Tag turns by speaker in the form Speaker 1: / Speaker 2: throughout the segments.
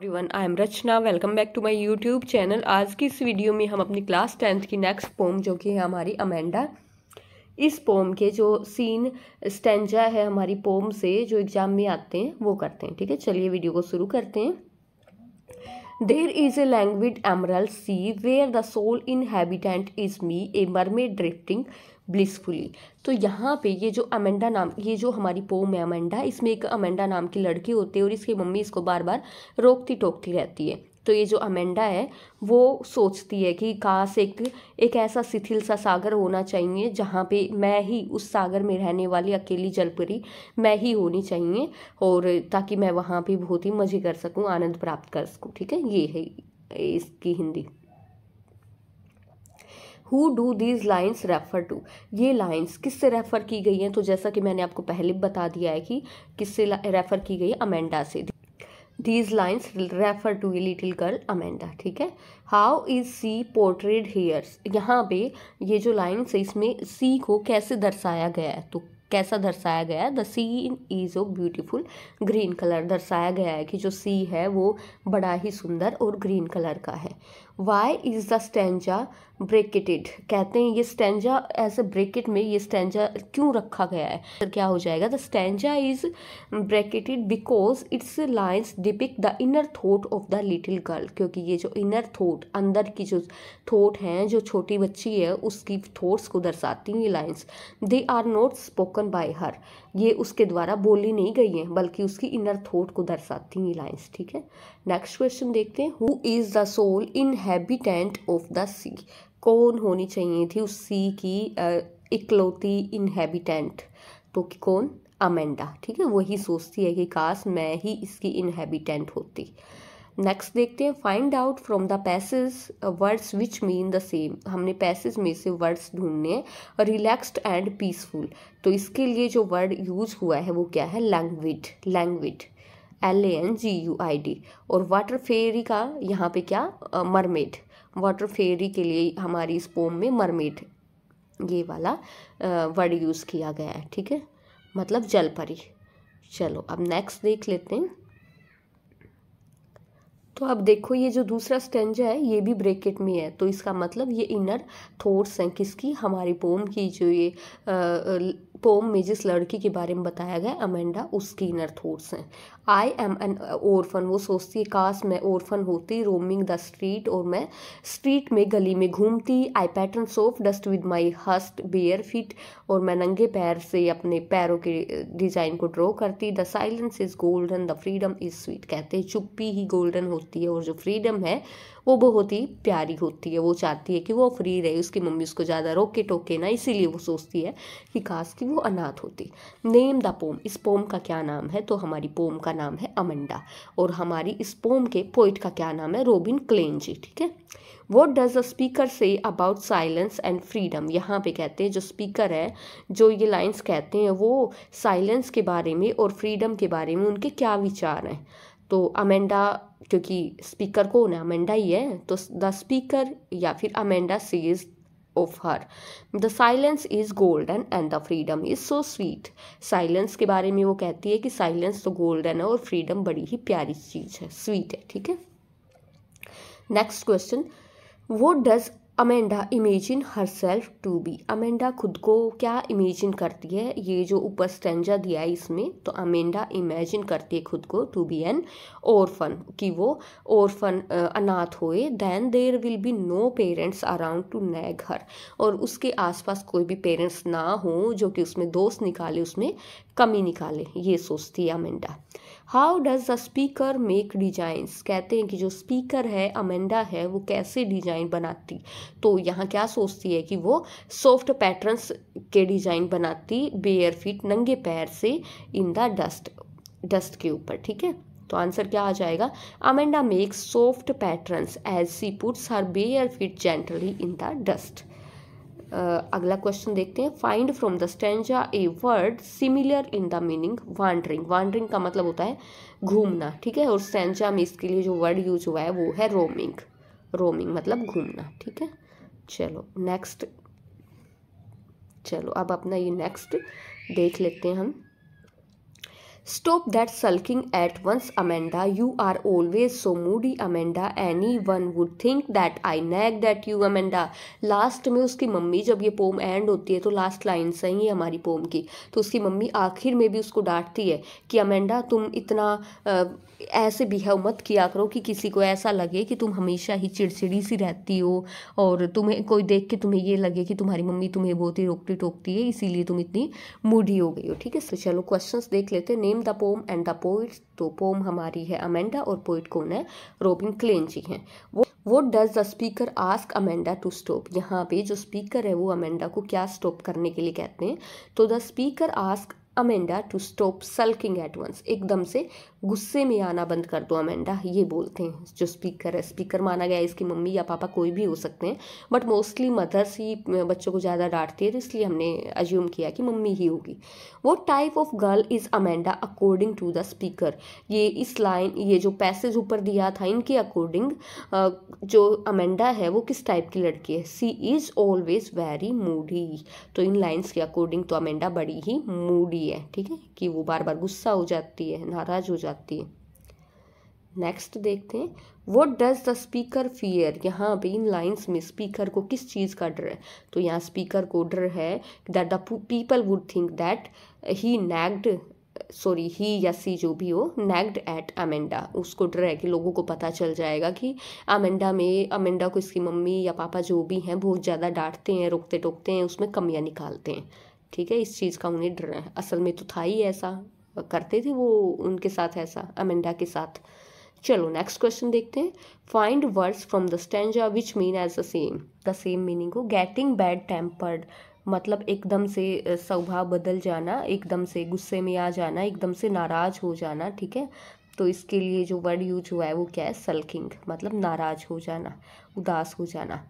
Speaker 1: Everyone, I am Rachna. Welcome back to my YouTube channel. आज की इस वीडियो में हम अपनी क्लास 10th की नेक्स्ट पोम जो कि है हमारी अमेंडा, इस पोम के जो सीन स्टेंजा है हमारी पोम से जो एग्जाम में आते हैं वो करते हैं। ठीक है, चलिए वीडियो को शुरू करते हैं। There is a languid emerald sea where the sole inhabitant is me, a mermaid drifting blissfully. तो यहाँ पे ये जो अमेंडा नाम, ये जो हमारी पोम है अमेंडा, इसमें एक अमेंडा नाम की लड़की होती है और इसकी मम्मी इसको बार बार रोकती टोकती रहती है। तो ये जो अमेंडा है वो सोचती है कि काश एक ऐसा शिथिल सा सागर होना चाहिए जहाँ पे मैं ही उस सागर में रहने वाली अकेली जलपरी मैं ही होनी चाहिए, और ताकि मैं वहाँ पे बहुत ही मज़े कर सकूँ, आनंद प्राप्त कर सकूँ। ठीक है, ये है इसकी Hindi. Who do these lines refer to, ये लाइन्स किससे रेफर की गई हैं? तो जैसा कि मैंने आपको पहले बता दिया है कि किससे रेफर की गई है, अमेंडा से। These lines refer to a little girl Amanda. ठीक है, how is she portrayed here's, यहाँ पे ये जो लाइन्स है इसमें सी को कैसे दर्शाया गया है? तो कैसा दर्शाया गया है? The scene is of beautiful green colour, दर्शाया गया है कि जो सी है वो बड़ा ही सुंदर और ग्रीन कलर का है। वाई इज द स्टेंजा ब्रेकेटेड, कहते हैं ये स्टेंजा ऐसे ब्रेकेट में ये स्टेंजा क्यों रखा गया है? तो क्या हो जाएगा? The stanza is bracketed because it's lines depict the inner thought of the little girl, क्योंकि ये जो इनर थॉट, अंदर की जो थॉट हैं, जो छोटी बच्ची है उसकी थॉट्स को दर्शाती हैं ये lines. They are not spoken by her, ये उसके द्वारा बोली नहीं गई हैं बल्कि उसकी इनर थॉट को दर्शाती हैं ये लाइन्स। ठीक है, नेक्स्ट क्वेश्चन देखते हैं। Who is the sole inhabitant of the sea, कौन होनी चाहिए थी उस सी की इकलौती इनहेबिटेंट? तो कौन? अमेंडा। ठीक है, वही सोचती है कि काश मैं ही इसकी इनहेबिटेंट होती। नेक्स्ट देखते हैं। Find out from the passage words which mean the same, हमने पैसेज में से वर्ड्स ढूंढने हैं। रिलैक्स्ड एंड पीसफुल, तो इसके लिए जो वर्ड यूज हुआ है वो क्या है? लैंग्विड, लैंग्विड LANGUID। और वाटर फेरी का यहाँ पे क्या? मरमेड। वाटर फेरी के लिए हमारी इस पोम में मरमेड ये वाला वर्ड यूज़ किया गया है। ठीक है, मतलब जल परी। चलो अब नेक्स्ट देख लेते हैं। तो अब देखो ये जो दूसरा स्टेंजा है ये भी ब्रैकेट में है, तो इसका मतलब ये इनर थॉट्स हैं किसकी? हमारी पोम की। जो ये पोम में जिस लड़की के बारे में बताया गया अमेंडा, उसकी इनर थॉट्स हैं। आई एम एन ऑर्फन, वो सोचती है काश मैं ऑर्फन होती, रोमिंग द स्ट्रीट, और मैं स्ट्रीट में गली में घूमती। I pattern soft dust with my हस्ट बेयर फीट, और मैं नंगे पैर से अपने पैरों के डिज़ाइन को ड्रॉ करती। The silence is golden the freedom is sweet, कहते हैं चुप्पी ही गोल्डन होती है और जो फ्रीडम है वो बहुत ही प्यारी होती है। वो चाहती है कि वो फ्री रहे, उसकी मम्मी उसको ज़्यादा रोके टोके ना, इसीलिए वो सोचती है कि काश कि वो अनाथ होती। नेम द पोम, इस पोम का क्या नाम है? तो हमारी पोम का नाम है अमेंडा, और हमारी इस पोम के पोइट का क्या नाम है? रॉबिन क्लेंजी। ठीक है, what does the speaker say about silence and freedom, यहाँ पे कहते हैं जो स्पीकर है, जो ये लाइन्स कहते हैं वो साइलेंस के बारे में और फ्रीडम के बारे में उनके क्या विचार हैं? तो अमेंडा, क्योंकि स्पीकर कौन है? अमेंडा ही है, तो द स्पीकर या फिर Amanda sage of her, the silence is golden and the freedom is so sweet. Silence के बारे में वो कहती है कि साइलेंस तो गोल्डन है और फ्रीडम बड़ी ही प्यारी चीज़ है, स्वीट है। ठीक है, next question. What does Amanda imagine herself to be, Amanda खुद को क्या इमेजिन करती है? ये जो ऊपर स्टेंजा दिया है इसमें, तो अमेंडा इमेजिन करती है खुद को टू बी एन ऑर्फन, कि वो ऑर्फन अनाथ होए। Then there will be no parents around to nag her, और उसके आसपास कोई भी पेरेंट्स ना हो जो कि उसमें दोस्त निकाले, उसमें कमी निकाले, ये सोचती है Amanda. How does the speaker make designs, कहते हैं कि जो स्पीकर है अमेंडा है वो कैसे डिजाइन बनाती? तो यहाँ क्या सोचती है कि वो सॉफ्ट पैटर्न्स के डिजाइन बनाती, बेयर फीट, नंगे पैर से, इन द डस्ट, डस्ट के ऊपर। ठीक है, तो आंसर क्या आ जाएगा? Amanda makes soft patterns as she puts her bare feet gently in the dust. अगला क्वेश्चन देखते हैं। Find from the stanza a word similar in the meaning wandering, wandering का मतलब होता है घूमना। ठीक है, और स्टेंजा में इसके लिए जो वर्ड यूज हुआ है वो है रोमिंग, रोमिंग मतलब घूमना। ठीक है, चलो नेक्स्ट, चलो अब अपना ये नेक्स्ट देख लेते हैं हम। Stop that sulking at once, Amanda. You are always so moody, Amanda. Anyone would think that I nagged at you, Amanda. Last में उसकी मम्मी, जब ये पोम एंड होती है तो लास्ट लाइन से ही हमारी पोम की, तो उसकी मम्मी आखिर में भी उसको डांटती है कि अमेंडा तुम इतना ऐसे बिहेव मत किया करो कि किसी को ऐसा लगे कि तुम हमेशा ही चिड़चिड़ी सी रहती हो और तुम्हें कोई देख के तुम्हें ये लगे कि तुम्हारी मम्मी तुम्हें बहुत ही रोकती टोकती है, इसीलिए तुम इतनी मूडी हो गई हो। ठीक है, तो चलो क्वेश्चंस देख लेते हैं। Name the pome and the poet. तो पोम हमारी है अमेंडा और पोइट कौन है? रॉबिन क्लेंची हैं। वो does the speaker ask Amanda to stop. यहाँ पे जो स्पीकर है वो अमेंडा को क्या स्टॉप करने के लिए कहते हैं? तो the speaker ask Amanda to stop sulking at once. एकदम से गुस्से में आना बंद कर दो अमेंडा, ये बोलते हैं जो स्पीकर है। स्पीकर माना गया है इसकी मम्मी या पापा कोई भी हो सकते हैं, बट मोस्टली मदर्स ही बच्चों को ज़्यादा डांटती है, तो इसलिए हमने अज्यूम किया कि मम्मी ही होगी। वो type of girl is Amanda according to the speaker. ये इस लाइन, ये जो पैसेज ऊपर दिया था इनके अकॉर्डिंग जो अमेंडा है वो किस टाइप की लड़की है? सी इज़ ऑलवेज वेरी मूडी। तो इन लाइन्स के अकॉर्डिंग तो अमेंडा बड़ी ही मूडी है। ठीक है, कि वो बार बार गुस्सा हो जाती है, नाराज हो जाती है। नेक्स्ट देखते हैं, what does the speaker fear. यहाँ पे इन लाइन्स में स्पीकर को किस चीज़ का डर है? तो यहाँ स्पीकर को डर है that the people would think that he nagged, sorry he या सी जो भी हो, नैग्ड एट अमेंडा। उसको डर है कि लोगों को पता चल जाएगा कि अमेंडा को इसकी मम्मी या पापा जो भी हैं बहुत ज़्यादा डांटते हैं, रोकते टोकते हैं, उसमें कमियां निकालते हैं। ठीक है, इस चीज़ का उन्हें डर है। असल में तो था ही ऐसा, करते थे वो उनके साथ ऐसा, अमेंडा के साथ। चलो नेक्स्ट क्वेश्चन देखते हैं। Find words from the stanza which mean as the same meaning हो। गेटिंग बैड टेम्पर्ड मतलब एकदम से स्वभाव बदल जाना, एकदम से गुस्से में आ जाना, एकदम से नाराज हो जाना। ठीक है, तो इसके लिए जो वर्ड यूज हुआ है वो क्या है? सल्किंग, मतलब नाराज हो जाना, उदास हो जाना।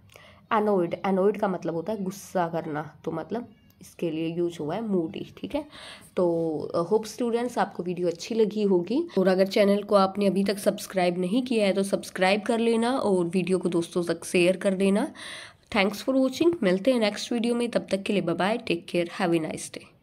Speaker 1: एनोइड का मतलब होता है गुस्सा करना, तो मतलब इसके लिए यूज हुआ है मूडी। ठीक है, तो होप स्टूडेंट्स आपको वीडियो अच्छी लगी होगी, और अगर चैनल को आपने अभी तक सब्सक्राइब नहीं किया है तो सब्सक्राइब कर लेना और वीडियो को दोस्तों तक शेयर कर देना। थैंक्स फॉर वॉचिंग, मिलते हैं नेक्स्ट वीडियो में, तब तक के लिए bye bye, take care, have a nice day.